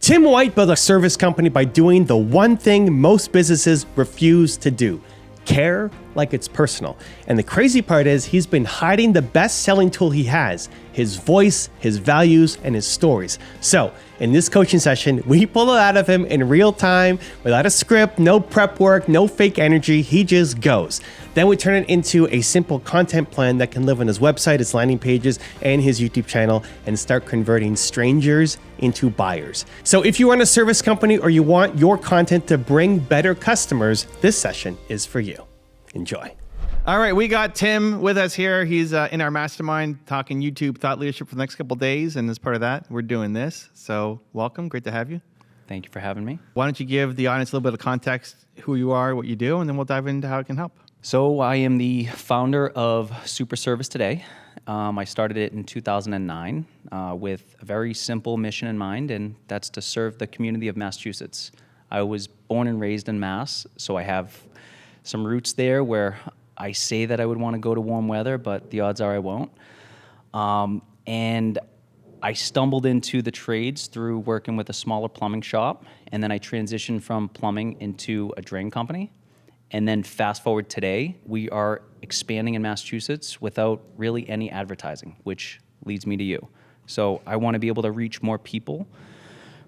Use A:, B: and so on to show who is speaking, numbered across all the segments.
A: Tim White built a service company by doing the one thing most businesses refuse to do: care like it's personal. And the crazy part is he's been hiding the best selling tool he has: his voice, his values, and his stories. So in this coaching session, we pull it out of him in real time, without a script, no prep work, no fake energy. He just goes. Then we turn it into a simple content plan that can live on his website, his landing pages, and his YouTube channel, and start converting strangers into buyers. So if you run a service company or you want your content to bring better customers, this session is for you. Enjoy.
B: All right, we got Tim with us here. He's in our mastermind talking YouTube thought leadership for the next couple of days. And as part of that, we're doing this. So welcome. Great to have you.
C: Thank you for having me.
B: Why don't you give the audience a little bit of context, who you are, what you do, and then we'll dive into how it can help.
C: So I am the founder of Super Service Today. I started it in 2009 with a very simple mission in mind, and that's to serve the community of Massachusetts. I was born and raised in Mass, so I have some roots there where I say that I would want to go to warm weather, but the odds are I won't. And I stumbled into the trades through working with a smaller plumbing shop, and then I transitioned from plumbing into a drain company. And then fast forward today, we are expanding in Massachusetts without really any advertising, which leads me to you. So I want to be able to reach more people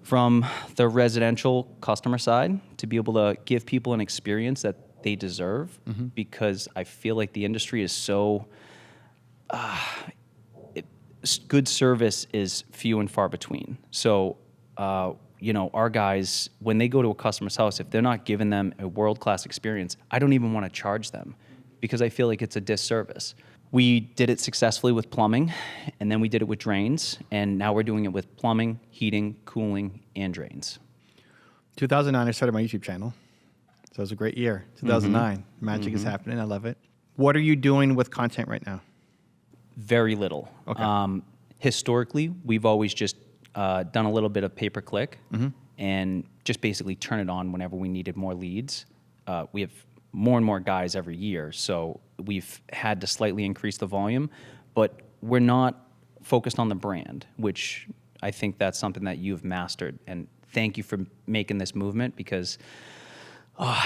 C: from the residential customer side to be able to give people an experience that they deserve, because I feel like the industry is so, good service is few and far between. So, our guys, when they go to a customer's house, if they're not giving them a world-class experience, I don't even want to charge them because I feel like it's a disservice. We did it successfully with plumbing, and then we did it with drains, and now we're doing it with plumbing, heating, cooling, and drains.
B: 2009, I started my YouTube channel. So it was a great year, 2009. Magic is happening. I love it. What are you doing with content right now?
C: Very little.
B: Okay.
C: Historically, we've always just done a little bit of pay-per-click and just basically turn it on whenever we needed more leads. We have more and more guys every year, so we've had to slightly increase the volume, but we're not focused on the brand, which I think that's something that you've mastered. And thank you for making this movement, because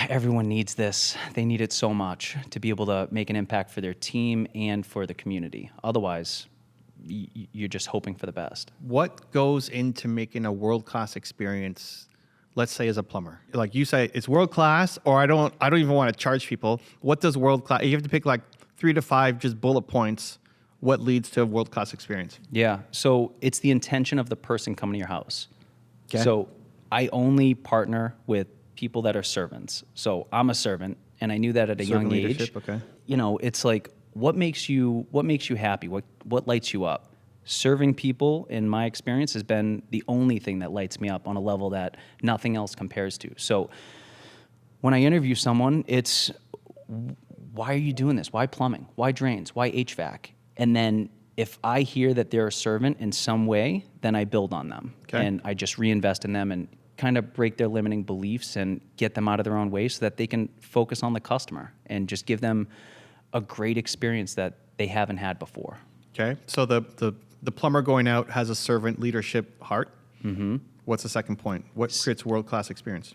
C: everyone needs this. They need it so much to be able to make an impact for their team and for the community. Otherwise, you're just hoping for the best.
B: What goes into making a world-class experience, let's say as a plumber? Like you say, it's world-class, or I don't even want to charge people. What does world-class, you have to pick like 3 to 5 just bullet points. What leads to a world-class experience?
C: Yeah, so it's the intention of the person coming to your house.
B: Okay.
C: So I only partner with people that are servants. So I'm a servant, and I knew that at a young age.
B: Okay.
C: It's like, what makes you happy? What lights you up? Serving people, in my experience, has been the only thing that lights me up on a level that nothing else compares to. So when I interview someone, it's, why are you doing this? Why plumbing? Why drains? Why HVAC? And then if I hear that they're a servant in some way, then I build on them.
B: Okay.
C: And I just reinvest in them and kind of break their limiting beliefs and get them out of their own way so that they can focus on the customer and just give them a great experience that they haven't had before.
B: Okay. So the plumber going out has a servant leadership heart. Mm-hmm. What's the second point? What creates world-class experience?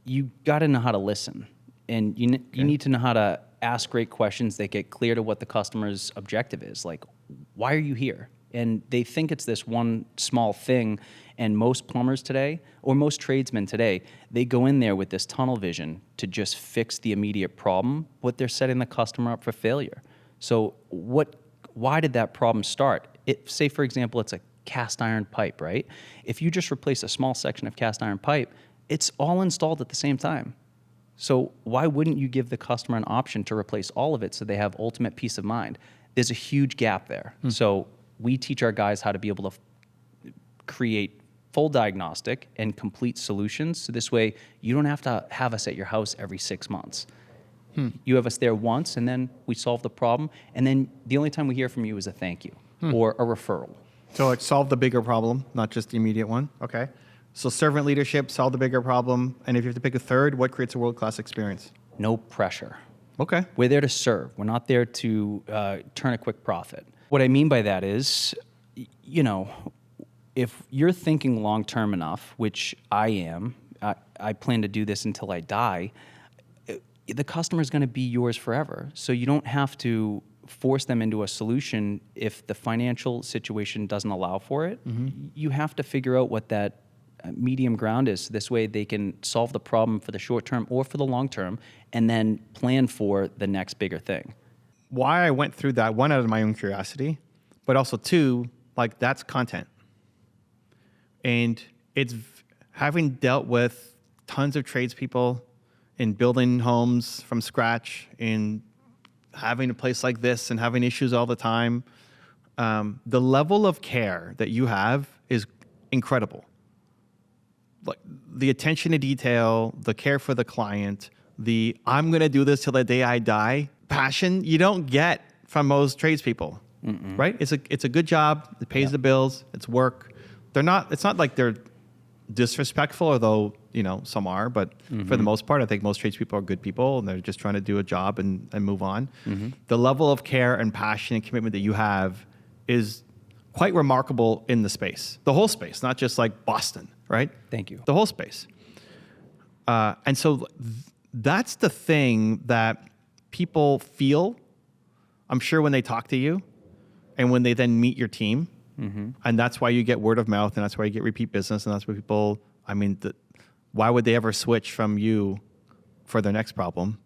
C: You got to know how to listen, and you need to know how to ask great questions that get clear to what the customer's objective is. Like, why are you here? And they think it's this one small thing. And most plumbers today, or most tradesmen today, they go in there with this tunnel vision to just fix the immediate problem, but they're setting the customer up for failure. So why did that problem start? Say, for example, it's a cast iron pipe, right? If you just replace a small section of cast iron pipe, it's all installed at the same time. So why wouldn't you give the customer an option to replace all of it so they have ultimate peace of mind? There's a huge gap there. So we teach our guys how to be able to create full diagnostic and complete solutions. So this way, you don't have to have us at your house every 6 months. You have us there once, and then we solve the problem. And then the only time we hear from you is a thank you or a referral.
B: So like solve the bigger problem, not just the immediate one. Okay. So servant leadership, solve the bigger problem. And if you have to pick a third, what creates a world-class experience?
C: No pressure.
B: Okay.
C: We're there to serve. We're not there to turn a quick profit. What I mean by that is, if you're thinking long term enough, which I am, I plan to do this until I die, the customer is going to be yours forever. So you don't have to force them into a solution if the financial situation doesn't allow for it. You have to figure out what that medium ground is. This way they can solve the problem for the short term or for the long term, and then plan for the next bigger thing.
B: Why I went through that, one, out of my own curiosity, but also two, like, that's content. And it's having dealt with tons of tradespeople in building homes from scratch, in having a place like this and having issues all the time. The level of care that you have is incredible. Like, the attention to detail, the care for the client, the I'm going to do this till the day I die passion you don't get from most tradespeople, right? It's a good job. It pays the bills. It's work. It's not like they're disrespectful, although, some are, but for the most part, I think most tradespeople are good people and they're just trying to do a job and move on. The level of care and passion and commitment that you have is quite remarkable in the space, the whole space, not just like Boston, right?
C: Thank you.
B: The whole space. And so that's the thing that people feel, I'm sure, when they talk to you and when they then meet your team. And that's why you get word of mouth, and that's why you get repeat business, and that's why people, why would they ever switch from you for their next problem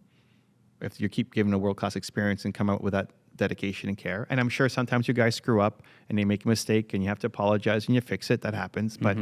B: if you keep giving a world-class experience and come out with that dedication and care? And I'm sure sometimes you guys screw up and they make a mistake and you have to apologize and you fix it. That happens. But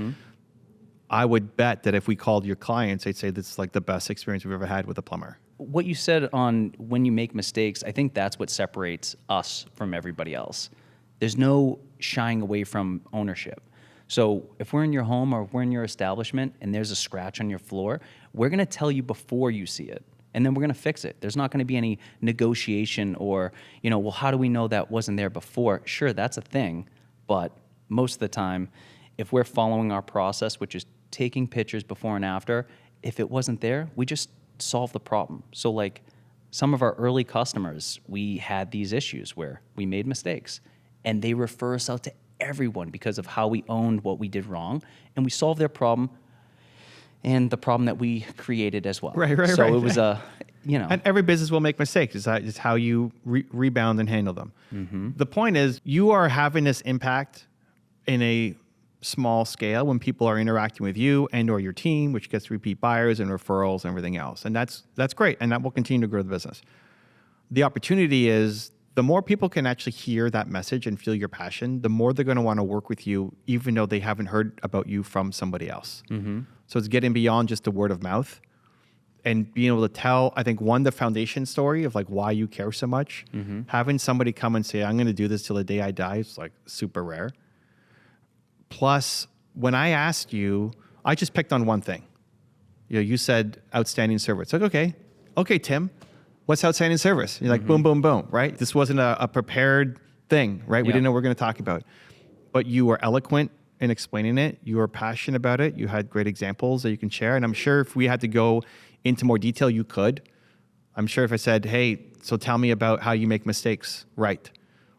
B: I would bet that if we called your clients, they'd say this is like the best experience we've ever had with a plumber.
C: What you said on when you make mistakes, I think that's what separates us from everybody else. There's no shying away from ownership. So if we're in your home or if we're in your establishment and there's a scratch on your floor, we're going to tell you before you see it, and then we're going to fix it. There's not going to be any negotiation or, well, how do we know that wasn't there before? Sure, that's a thing, but most of the time, if we're following our process, which is taking pictures before and after, if it wasn't there, we just solve the problem. So like some of our early customers, we had these issues where we made mistakes, and they refer us out to everyone because of how we owned what we did wrong, and we solved their problem and the problem that we created as well.
B: Right.
C: So it was
B: And every business will make mistakes. It's how you rebound and handle them. The point is, you are having this impact in a small scale when people are interacting with you and or your team, which gets repeat buyers and referrals and everything else. And that's great, and that will continue to grow the business. The opportunity is, the more people can actually hear that message and feel your passion, the more they're going to want to work with you, even though they haven't heard about you from somebody else. So it's getting beyond just the word of mouth and being able to tell, I think, one, the foundation story of like why you care so much. Having somebody come and say, I'm going to do this till the day I die, is like super rare. Plus, when I asked you, I just picked on one thing. You said outstanding service. It's like, okay, Tim. What's outstanding service? You're like, boom, boom, boom, right? This wasn't a prepared thing, right? We didn't know what we were going to talk about. But you were eloquent in explaining it. You were passionate about it. You had great examples that you can share. And I'm sure if we had to go into more detail, you could. I'm sure if I said, hey, so tell me about how you make mistakes, right?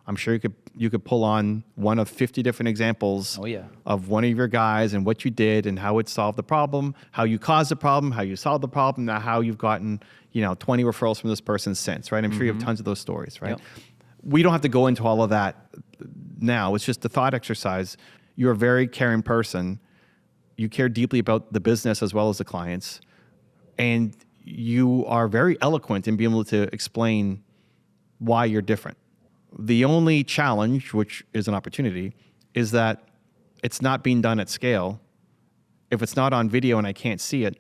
B: I'm sure you could pull on one of 50 different examples of one of your guys and what you did and how it solved the problem, how you caused the problem, how you solved the problem, now how you've gotten 20 referrals from this person since, right? I'm sure you have tons of those stories, right? We don't have to go into all of that now. It's just a thought exercise. You're a very caring person. You care deeply about the business as well as the clients. And you are very eloquent in being able to explain why you're different. The only challenge, which is an opportunity, is that it's not being done at scale. If it's not on video and I can't see it,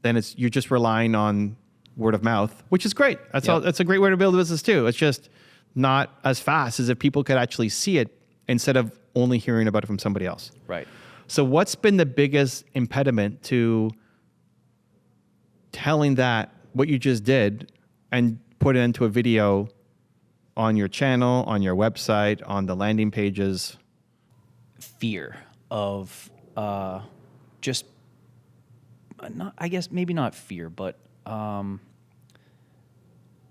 B: then you're just relying on word of mouth, which is great. That's a great way to build a business too. It's just not as fast as if people could actually see it instead of only hearing about it from somebody else.
C: Right.
B: So what's been the biggest impediment to telling that what you just did and put it into a video on your channel, on your website, on the landing pages?
C: Fear of just not, I guess maybe not fear, but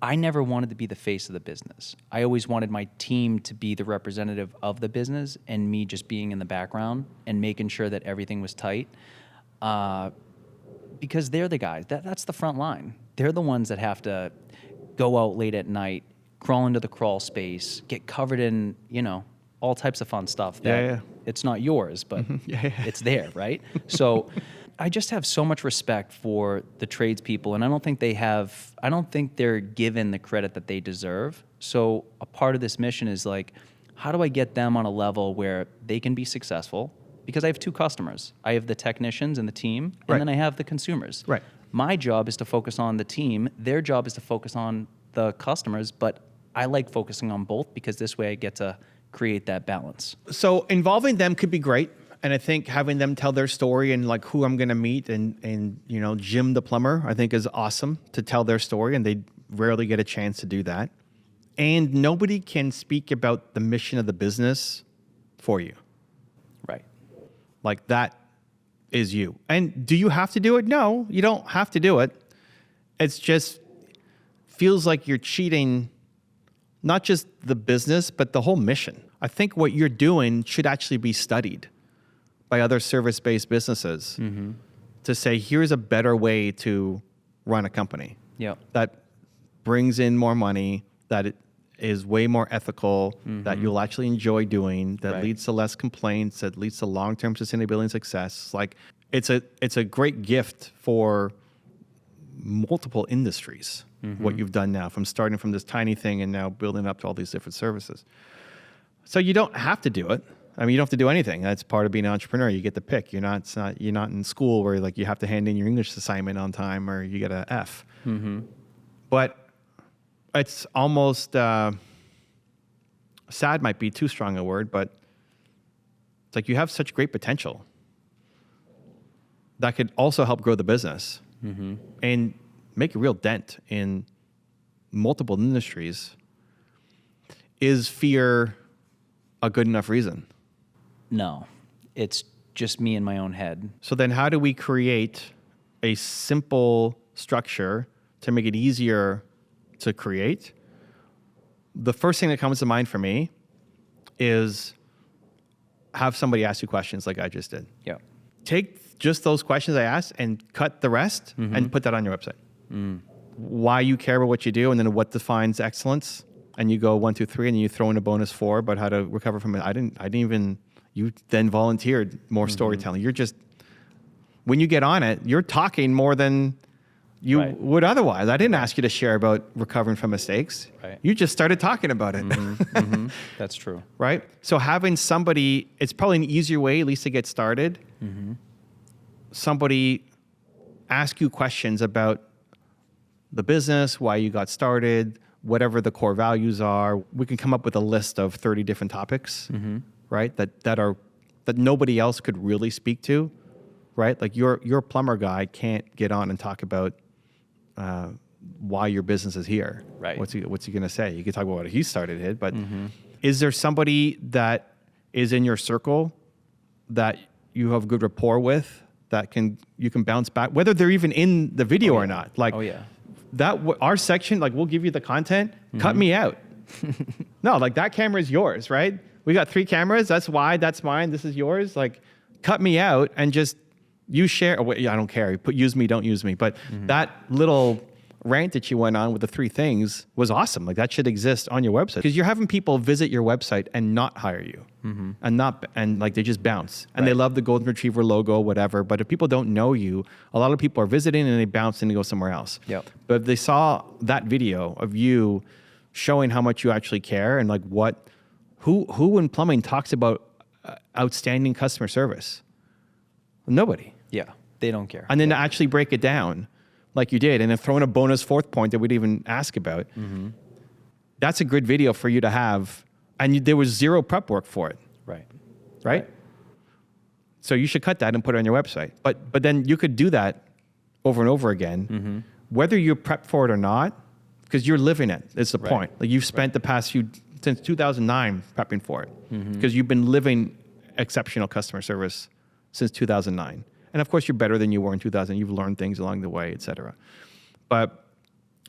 C: I never wanted to be the face of the business. I always wanted my team to be the representative of the business and me just being in the background and making sure that everything was tight. Because they're the guys. That's the front line. They're the ones that have to go out late at night, crawl into the crawl space, get covered in, all types of fun stuff that it's not yours, but it's there, right? So I just have so much respect for the tradespeople, and I don't think they're given the credit that they deserve. So a part of this mission is like, how do I get them on a level where they can be successful? Because I have two customers. I have the technicians and the team, and then I have the consumers.
B: Right.
C: My job is to focus on the team. Their job is to focus on the customers, but I like focusing on both because this way I get to create that balance.
B: So involving them could be great. And I think having them tell their story and like who I'm going to meet and Jim the plumber, I think is awesome to tell their story, and they rarely get a chance to do that. And nobody can speak about the mission of the business for you.
C: Right.
B: Like that is you. And do you have to do it? No, you don't have to do it. It's just feels like you're cheating not just the business, but the whole mission. I think what you're doing should actually be studied by other service-based businesses to say, here's a better way to run a company that brings in more money, that it is way more ethical, that you'll actually enjoy doing, that leads to less complaints, that leads to long-term sustainability and success. Like it's a great gift for multiple industries, what you've done now, from starting from this tiny thing and now building up to all these different services. So you don't have to do it. I mean, you don't have to do anything. That's part of being an entrepreneur. You get to pick. You're not in school where like you have to hand in your English assignment on time or you get an F. But it's almost sad might be too strong a word, but it's like you have such great potential that could also help grow the business and make a real dent in multiple industries. Is fear a good enough reason?
C: No, it's just me in my own head.
B: So then how do we create a simple structure to make it easier to create? The first thing that comes to mind for me is have somebody ask you questions like I just did.
C: Yeah.
B: Take just those questions I asked and cut the rest and put that on your website. Why you care about what you do, and then what defines excellence. And you go 1, 2, 3, and you throw in a bonus 4 about how to recover from it. I didn't even, you then volunteered more storytelling. You're just, when you get on it, you're talking more than you would otherwise. I didn't ask you to share about recovering from mistakes.
C: Right.
B: You just started talking about it.
C: That's true.
B: Right? So having somebody, it's probably an easier way at least to get started. Somebody ask you questions about the business, why you got started, whatever the core values are. We can come up with a list of 30 different topics, right? That nobody else could really speak to, right? Like your plumber guy can't get on and talk about why your business is here.
C: Right.
B: What's he going to say? You can talk about what he started it, but is there somebody that is in your circle that you have good rapport with that you can bounce back, whether they're even in the video or not? Like, our section, like we'll give you the content, cut me out. No, like that camera is yours, right? We got 3 cameras. That's wide, that's mine, this is yours. Like cut me out and just you share. I don't care. Use me, don't use me. But that little rant that you went on with the 3 things was awesome. Like that should exist on your website, because you're having people visit your website and not hire you and like they just bounce and they love the golden retriever logo, whatever. But if people don't know you, a lot of people are visiting and they bounce and they go somewhere else. But if they saw that video of you showing how much you actually care and like who in plumbing talks about outstanding customer service? Nobody.
C: Yeah, they don't care.
B: And then to actually break it down like you did, and then throw in a bonus 4th point that we'd even ask about. That's a good video for you to have. And there was 0 prep work for it. Right? So you should cut that and put it on your website. But then you could do that over and over again, whether you're prepped for it or not, because you're living it. It's the point. Like you've spent the past since 2009 prepping for it, because you've been living exceptional customer service since 2009. And of course, you're better than you were in 2000. You've learned things along the way, et cetera. But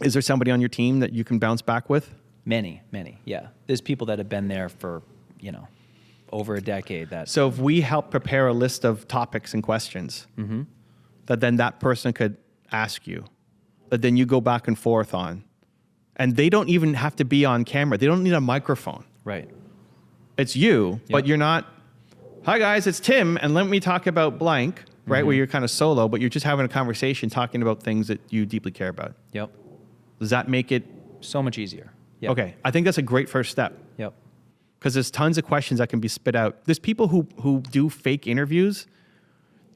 B: Is there somebody on your team that you can bounce back with?
C: Many. Yeah. There's people that have been there for, over a decade.
B: So if we help prepare a list of topics and questions that then that person could ask you, that then you go back and forth on, and they don't even have to be on camera. They don't need a microphone.
C: Right.
B: It's you, but you're not, hi guys, it's Tim, and let me talk about blank, right? Where you're kind of solo, but you're just having a conversation talking about things that you deeply care about.
C: Yep.
B: Does that make it?
C: So much easier. Yep.
B: Okay. I think that's a great first step.
C: Yep.
B: Because there's tons of questions that can be spit out. There's people who do fake interviews.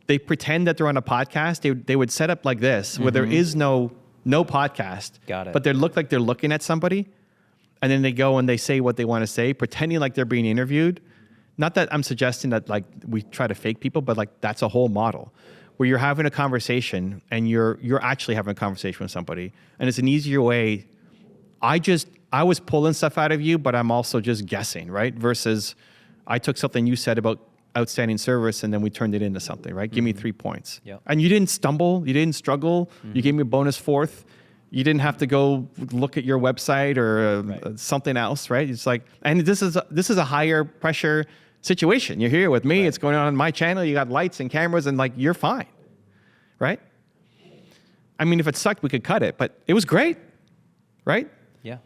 B: They pretend that they're on a podcast. They would set up like this, where there is no podcast.
C: Got it.
B: But they look like they're looking at somebody. And then they go and they say what they want to say, pretending like they're being interviewed. Not that I'm suggesting that like we try to fake people, but like that's a whole model where you're having a conversation and you're actually having a conversation with somebody. And it's an easier way. I was pulling stuff out of you, but I'm also just guessing, right? Versus I took something you said about outstanding service and then we turned it into something, right? Give me 3 points.
C: Yep.
B: And you didn't stumble, you didn't struggle. You gave me a bonus fourth. You didn't have to go look at your website or something else, right? It's like, and this is a higher pressure situation. You're here with me. Right. It's going on my channel. You got lights and cameras, and like you're fine, right? I mean, if it sucked, we could cut it, but it was great, right?
C: Yeah.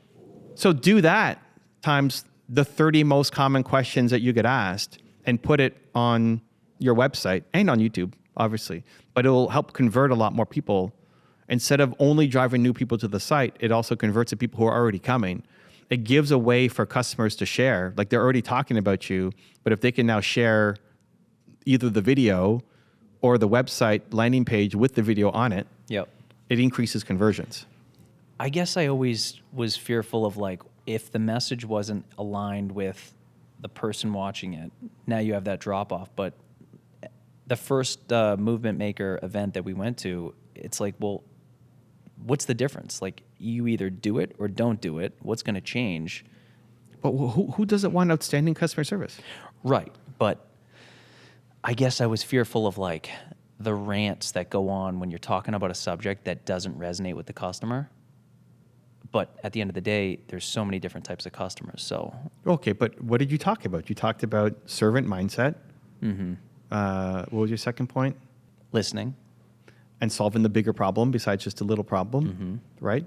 B: So do that times the 30 most common questions that you get asked, and put it on your website and on YouTube, obviously. But it will help convert a lot more people. Instead of only driving new people to the site, it also converts the people who are already coming. It gives a way for customers to share. Like they're already talking about you, but if they can now share either the video or the website landing page with the video on it,
C: Yep.
B: it increases conversions.
C: I guess I always was fearful of like, if the message wasn't aligned with the person watching it, now you have that drop off. But the first Movement Maker event that we went to, it's like, well, what's the difference? Like, you either do it or don't do it. What's going to change?
B: But who doesn't want outstanding customer service?
C: Right. But I guess I was fearful of like the rants that go on when you're talking about a subject that doesn't resonate with the customer. But at the end of the day, there's so many different types of customers. So
B: Okay, but what did you talk about? You talked about servant mindset. What was your second point?
C: listening.
B: And solving the bigger problem besides just a little problem, right?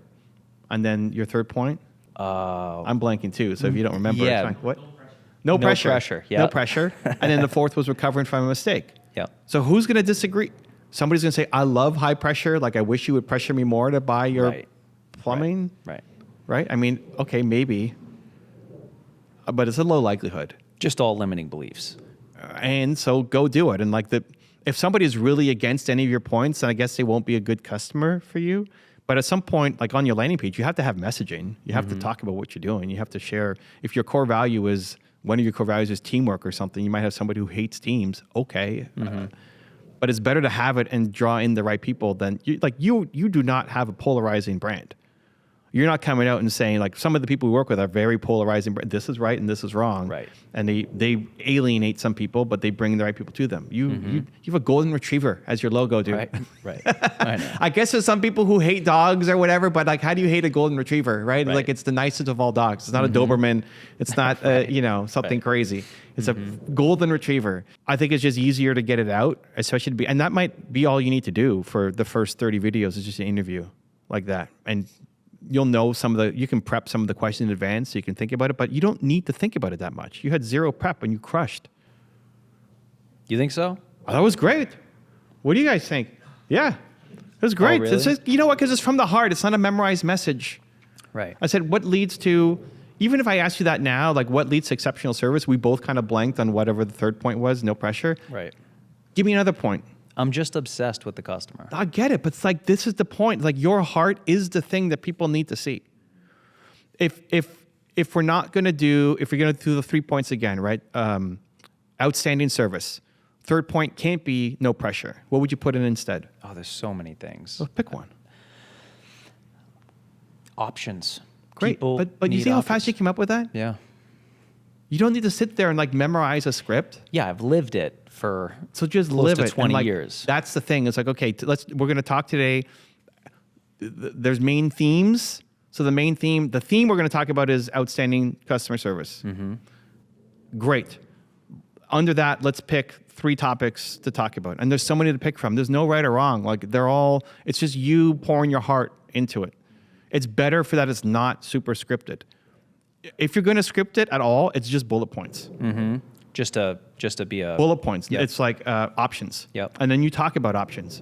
B: And then your third point? I'm blanking too, so if you don't remember,
C: yeah.
B: it's fine. What?
C: No
B: No pressure.
C: pressure,
B: No
C: yep.
B: pressure. And then the fourth was recovering from a mistake.
C: Yeah.
B: So who's going to disagree? Somebody's going to say, I love high pressure. Like, I wish you would pressure me more to buy your
C: Right.
B: plumbing.
C: Right.
B: Right? I mean, okay, maybe. But it's a low likelihood.
C: Just all limiting beliefs.
B: And so go do it. And like if somebody is really against any of your points, then I guess they won't be a good customer for you. But at some point, like on your landing page, you have to have messaging. You have to talk about what you're doing. You have to share. If your core value is, one of your core values is teamwork or something, you might have somebody who hates teams. Okay. But it's better to have it and draw in the right people than, you do not have a polarizing brand. You're not coming out and saying, like, some of the people we work with are very polarizing. This is right and this is wrong.
C: Right.
B: And they alienate some people, but they bring the right people to them. You have a golden retriever as your logo, dude.
C: Right. Right. I know.
B: I guess there's some people who hate dogs or whatever, but like, how do you hate a golden retriever, right?
C: Right.
B: Like, it's the nicest of all dogs. It's not a Doberman. It's not, something crazy. It's a golden retriever. I think it's just easier to get it out, especially and that might be all you need to do for the first 30 videos is just an interview like that. And you'll know you can prep some of the questions in advance so you can think about it, but you don't need to think about it that much. You had zero prep and you crushed.
C: You think so?
B: Oh, that was great. What do you guys think? Yeah, it was great.
C: really?
B: It's just, you know what? Because it's from the heart. It's not a memorized message.
C: Right.
B: I said, what leads to, even if I asked you that now, like what leads to exceptional service? We both kind of blanked on whatever the third point was, no pressure.
C: Right.
B: Give me another point.
C: I'm just obsessed with the customer.
B: I get it, but it's like, this is the point. Like, your heart is the thing that people need to see. If we're not going to do, if you're going to do the 3 points again, right? Outstanding service. Third point can't be no pressure. What would you put in instead?
C: Oh, there's so many things.
B: So pick one.
C: Options.
B: Great.
C: People
B: But you
C: need
B: see how
C: options.
B: fast you came up with that?
C: Yeah.
B: You don't need to sit there and like memorize a script.
C: Yeah, I've lived it for
B: So just
C: close
B: live
C: to
B: it.
C: 20
B: and like,
C: years.
B: That's the thing. It's like, okay, we're going to talk today. there's main themes. So the theme we're going to talk about is outstanding customer service. Great. Under that, let's pick 3 topics to talk about. And there's so many to pick from. There's no right or wrong. Like it's just you pouring your heart into it. It's better for that it's not super scripted. If you're going to script it at all, it's just bullet points.
C: Just to be a
B: Bullet points.
C: Yep.
B: It's like options.
C: Yep.
B: And then you talk about options.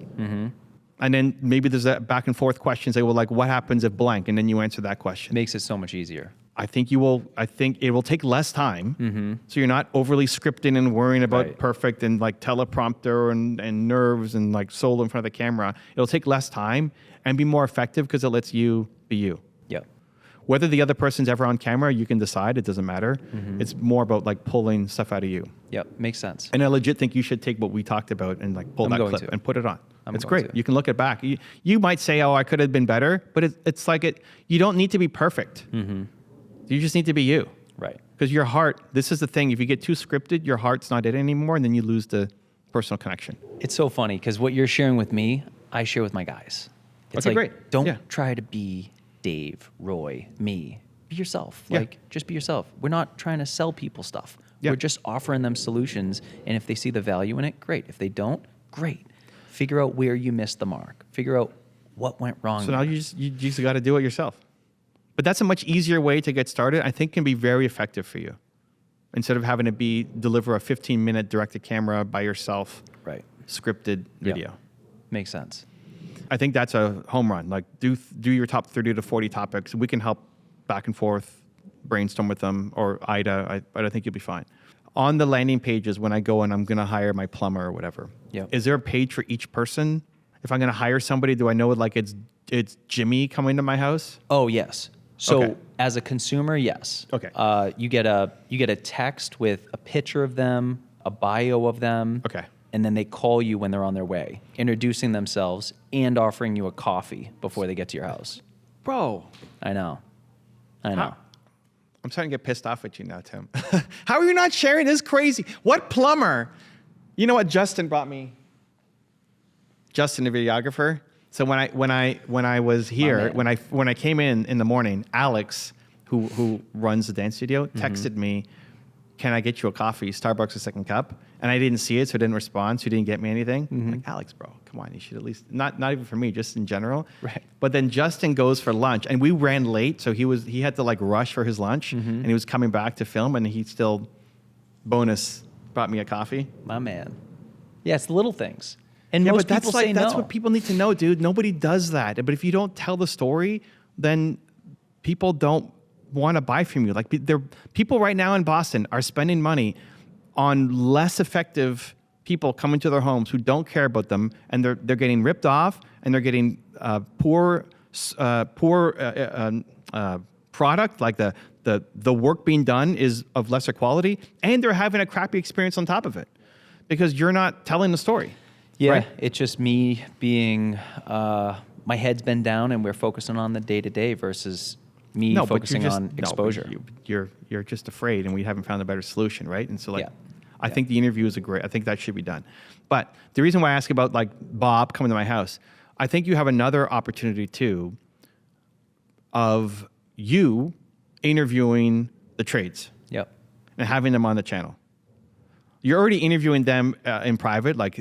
B: And then maybe there's that back and forth question. Say, well, like, what happens if blank? And then you answer that question.
C: makes it so much easier.
B: I think it will take less time. So you're not overly scripting and worrying about
C: Right.
B: perfect and like teleprompter and nerves and like soul in front of the camera. It'll take less time and be more effective because it lets you be you.
C: Yep.
B: Whether the other person's ever on camera, you can decide. It doesn't matter. It's more about like pulling stuff out of you.
C: Yep. Makes sense.
B: And I legit think you should take what we talked about and like pull
C: I'm
B: that
C: going
B: clip
C: to.
B: and put it on. It's
C: going
B: great.
C: to.
B: You can look it back. You might say, oh, I could have been better, but it's like you don't need to be perfect. You just need to be you.
C: Right.
B: Because your heart, this is the thing, if you get too scripted, your heart's not it anymore, and then you lose the personal connection.
C: It's so funny because what you're sharing with me, I share with my guys. It's
B: Okay,
C: like,
B: great.
C: don't
B: Yeah.
C: try to be Dave, Roy, me. Be yourself.
B: Yeah.
C: Like, just be yourself. We're not trying to sell people stuff.
B: Yeah.
C: We're just offering them solutions. And if they see the value in it, great. If they don't, great. Figure out where you missed the mark. Figure out what went wrong.
B: So now you just got to do it yourself. But that's a much easier way to get started. I think can be very effective for you. Instead of having to deliver a 15-minute direct-to-camera by yourself,
C: Right.
B: scripted video.
C: Makes sense.
B: I think that's a home run. Like do your top 30 to 40 topics. We can help back and forth, brainstorm with them, or Ida, but I think you'll be fine. On the landing pages, when I go and I'm going to hire my plumber or whatever,
C: Yep.
B: is there a page for each person? If I'm going to hire somebody, do I know it like it's Jimmy coming to my house?
C: Oh, yes. So
B: Okay.
C: as a consumer, yes.
B: Okay.
C: You get a text with a picture of them, a bio of them.
B: Okay.
C: And then they call you when they're on their way, introducing themselves and offering you a coffee before they get to your house.
B: Bro.
C: I know. I know.
B: I'm starting to get pissed off at you now, Tim. How are you not sharing? This is crazy. What plumber? You know what Justin brought me? Justin, the videographer. So when I was here,
C: man.
B: when I came in the morning, Alex, who runs the dance studio, texted me, "Can I get you a coffee? Starbucks a second cup." And I didn't see it, so I didn't respond, so he didn't get me anything. I'm like, Alex, bro, come on, you should at least not even for me, just in general.
C: Right.
B: But then Justin goes for lunch, and we ran late, so he had to like rush for his lunch, and he was coming back to film, and he still bonus brought me a coffee.
C: My man. Yeah, it's the little things. And
B: Yeah,
C: most
B: but
C: people say
B: that's
C: no.
B: what people need to know, dude. Nobody does that. But if you don't tell the story, then people don't want to buy from you. Like people right now in Boston are spending money on less effective people coming to their homes who don't care about them, and they're getting ripped off, and they're getting poor product. Like the work being done is of lesser quality, and they're having a crappy experience on top of it because you're not telling the story.
C: Yeah,
B: Right?
C: it's just me being, my head's been down and we're focusing on the day-to-day versus me focusing on exposure.
B: You're just afraid, and we haven't found a better solution, right? And so, like,
C: Yeah.
B: I think the interview is I think that should be done. But the reason why I ask about like Bob coming to my house, I think you have another opportunity too of you interviewing the trades
C: Yep.
B: and having them on the channel. You're already interviewing them in private, like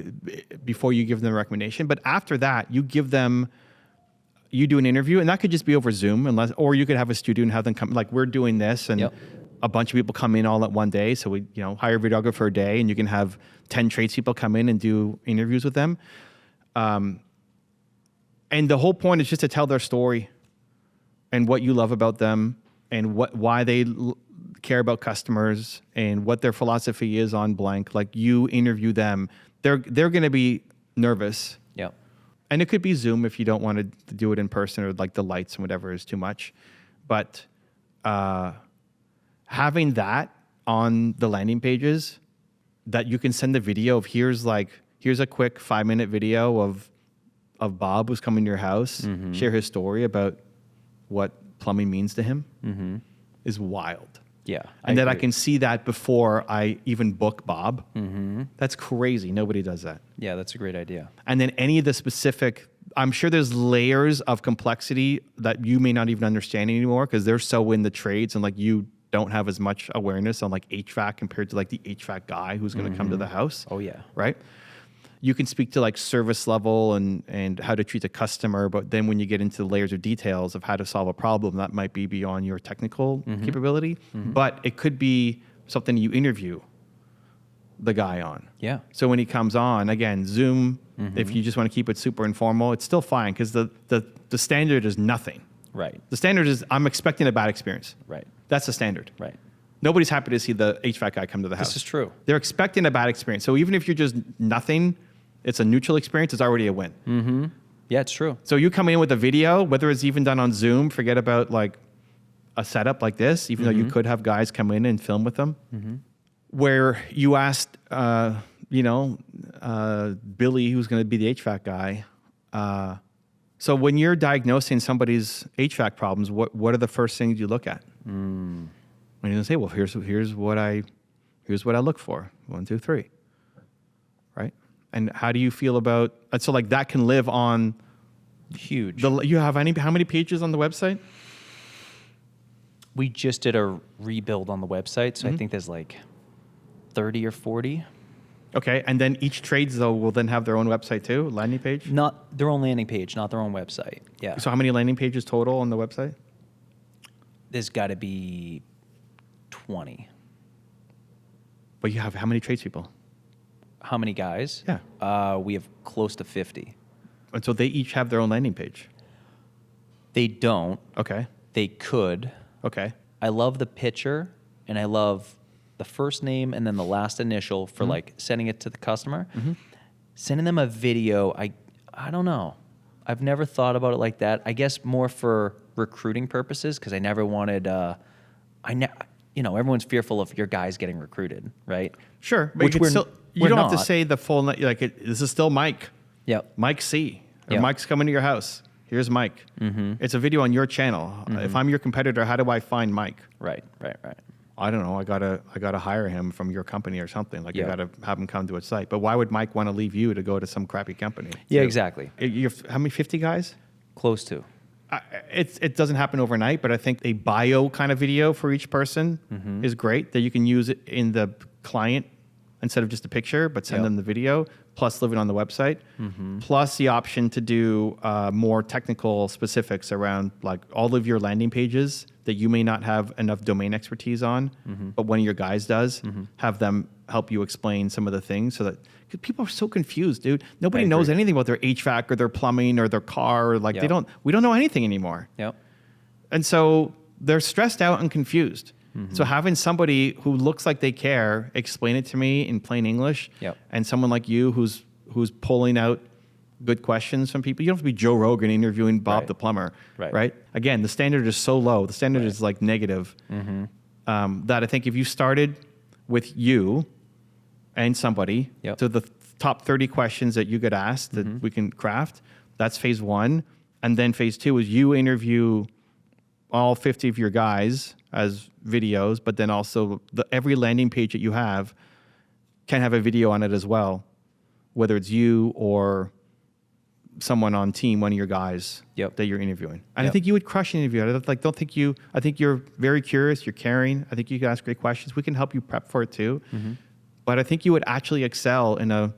B: before you give them a recommendation. But after that, you do an interview, and that could just be over Zoom, or you could have a studio and have them come. Like we're doing this, and
C: Yep.
B: a bunch of people come in all at one day. So we, hire a videographer a day, and you can have 10 tradespeople come in and do interviews with them. And the whole point is just to tell their story, and what you love about them, and why they care about customers, and what their philosophy is on blank. Like you interview them, they're going to be nervous.
C: Yep.
B: And it could be Zoom if you don't want to do it in person, or like the lights and whatever is too much. But having that on the landing pages, that you can send the video of here's a quick 5-minute video of Bob who's coming to your house, share his story about what plumbing means to him, is wild.
C: Yeah.
B: And that I
C: agree.
B: can see that before I even book Bob. That's crazy. Nobody does that.
C: Yeah, that's a great idea.
B: And then any of the specific I'm sure there's layers of complexity that you may not even understand anymore because they're so in the trades and like you don't have as much awareness on like HVAC compared to like the HVAC guy who's going to come to the house.
C: Oh yeah.
B: Right. You can speak to like service level and how to treat a customer, but then when you get into the layers of details of how to solve a problem, that might be beyond your technical capability, but it could be something you interview the guy on.
C: Yeah.
B: So when he comes on, again, Zoom, if you just want to keep it super informal, it's still fine because the standard is nothing.
C: Right.
B: The standard is I'm expecting a bad experience.
C: Right.
B: That's the standard.
C: Right.
B: Nobody's happy to see the HVAC guy come to the house.
C: This is true.
B: They're expecting a bad experience. So even if you're just nothing, it's a neutral experience, it's already a win.
C: Yeah, it's true.
B: So you come in with a video, whether it's even done on Zoom, forget about like a setup like this, even though you could have guys come in and film with them, where you asked, Billy, who's going to be the HVAC guy. So when you're diagnosing somebody's HVAC problems, what are the first things you look at? And you're going to say, well, here's what I look for. 1, 2, 3. Right? And how do you feel about, so like that can live on
C: Huge.
B: you have how many pages on the website?
C: We just did a rebuild on the website, so I think there's like 30 or 40.
B: Okay, and then each trades though will then have their own website too, landing page?
C: Not their own landing page, not their own website. Yeah.
B: So how many landing pages total on the website?
C: There's got to be 20.
B: But you have how many tradespeople?
C: How many guys?
B: Yeah.
C: We have close to 50.
B: And so they each have their own landing page.
C: They don't.
B: Okay.
C: They could.
B: Okay.
C: I love the picture, and I love the first name and then the last initial for like sending it to the customer. Sending them a video, I don't know. I've never thought about it like that. I guess more for recruiting purposes because I never wanted. Everyone's fearful of your guys getting recruited, right?
B: Sure, but
C: Which
B: you, don't have to
C: not.
B: say the full. This is still Mike.
C: Yep.
B: Mike C. Or
C: Yep.
B: Mike's coming to your house. Here's Mike. It's a video on your channel. If I'm your competitor, how do I find Mike?
C: Right.
B: I don't know. I gotta hire him from your company or something. Like
C: Yeah.
B: I gotta have him come to a site. But why would Mike want to leave you to go to some crappy company?
C: Yeah,
B: too?
C: exactly.
B: How many? 50 guys?
C: Close to.
B: It doesn't happen overnight, but I think a bio kind of video for each person is great that you can use it in the client instead of just a picture, but send
C: Yep.
B: them the video, plus live it on the website, plus the option to do more technical specifics around like all of your landing pages that you may not have enough domain expertise on, but one of your guys does, have them help you explain some of the things so that, because people are so confused, dude. Nobody
C: I
B: knows
C: agree.
B: anything about their HVAC or their plumbing or their car. Or like
C: Yep.
B: we don't know anything anymore.
C: Yep.
B: And so they're stressed out and confused. So having somebody who looks like they care explain it to me in plain English,
C: Yep.
B: and someone like you who's pulling out good questions from people. You don't have to be Joe Rogan interviewing Bob
C: Right.
B: the plumber,
C: Right.
B: Again, the standard is so low. The standard is like negative. That I think if you started with you and somebody
C: Yep.
B: to the top 30 questions that you get asked that we can craft, that's phase 1. And then phase 2 is you interview all 50 of your guys as videos, but then also every landing page that you have can have a video on it as well, whether it's you or someone on team, one of your guys
C: Yep.
B: that you're interviewing. And I
C: Yep.
B: think you would crush an interview. I think you're very curious, you're caring. I think you can ask great questions. We can help you prep for it too. But I think you would actually excel in a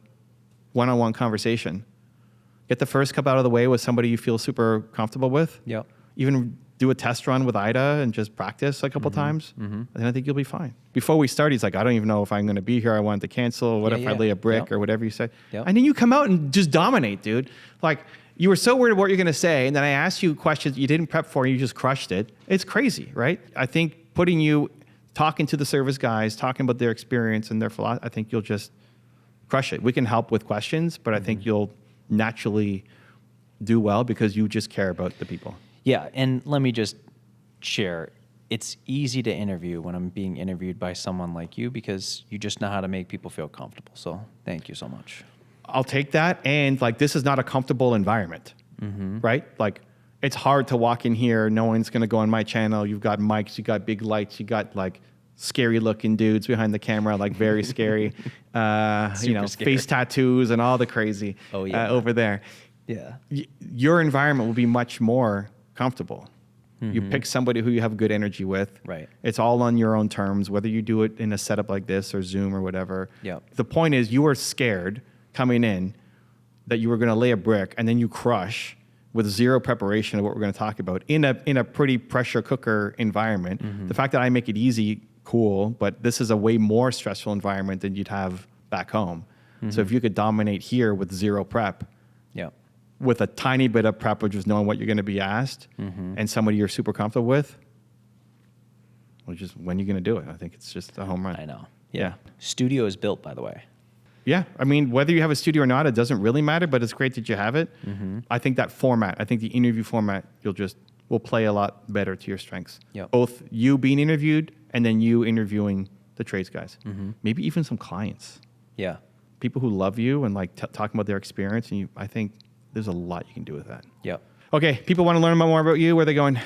B: one-on-one conversation. Get the first cup out of the way with somebody you feel super comfortable with.
C: Yep.
B: Even do a test run with Ida and just practice a couple times, and I think you'll be fine. Before we start, he's like, I don't even know if I'm going to be here. I want to cancel. What if I
C: Yeah.
B: lay a brick
C: Yep.
B: or whatever you say?
C: Yep.
B: And then you come out and just dominate, dude. Like, you were so worried what you're going to say, and then I asked you questions you didn't prep for, and you just crushed it. It's crazy, right? I think putting you, talking to the service guys, talking about their experience and their philosophy, I think you'll just crush it. We can help with questions, but I think you'll naturally do well because you just care about the people.
C: Yeah, and let me just share. It's easy to interview when I'm being interviewed by someone like you because you just know how to make people feel comfortable. So thank you so much.
B: I'll take that. And like, this is not a comfortable environment, right? Like, it's hard to walk in here. No one's going to go on my channel. You've got mics, you got big lights, you got like scary looking dudes behind the camera, like very scary,
C: Super scary.
B: face tattoos and all the crazy
C: Oh, yeah.
B: over there.
C: Yeah.
B: Your environment will be much more comfortable. You pick somebody who you have good energy with.
C: Right.
B: It's all on your own terms, whether you do it in a setup like this or Zoom or whatever.
C: Yep.
B: The point is you were scared coming in that you were going to lay a brick and then you crush with zero preparation of what we're going to talk about in a pretty pressure cooker environment. The fact that I make it easy, cool, but this is a way more stressful environment than you'd have back home. So if you could dominate here with zero prep,
C: Yeah.
B: with a tiny bit of prep, which is knowing what you're going to be asked, and somebody you're super comfortable with, well, just when you're going to do it. I think it's just a home run.
C: I know.
B: Yeah.
C: Studio is built, by the way.
B: Yeah. I mean, whether you have a studio or not, it doesn't really matter, but it's great that you have it. I think that format, I think the interview format, will play a lot better to your strengths.
C: Yep.
B: Both you being interviewed and then you interviewing the trades guys. Maybe even some clients.
C: Yeah.
B: People who love you and like talking about their experience. And I think there's a lot you can do with that.
C: Yep.
B: Okay, people want to learn more about you. Where are they going?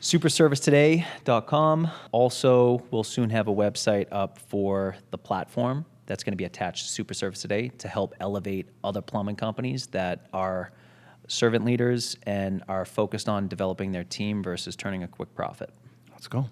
C: Superservicetoday.com. Also, we'll soon have a website up for the platform that's going to be attached to Super Service Today to help elevate other plumbing companies that are servant leaders and are focused on developing their team versus turning a quick profit.
B: Let's go.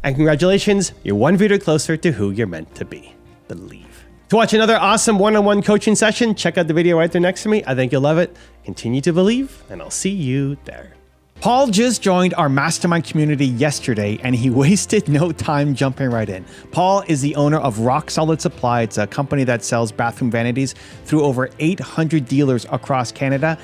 A: And congratulations, you're one video closer to who you're meant to be. Believe. To watch another awesome one-on-one coaching session, check out the video right there next to me. I think you'll love it. Continue to believe, and I'll see you there. Paul just joined our mastermind community yesterday, and he wasted no time jumping right in. Paul is the owner of Rock Solid Supply. It's a company that sells bathroom vanities through over 800 dealers across Canada.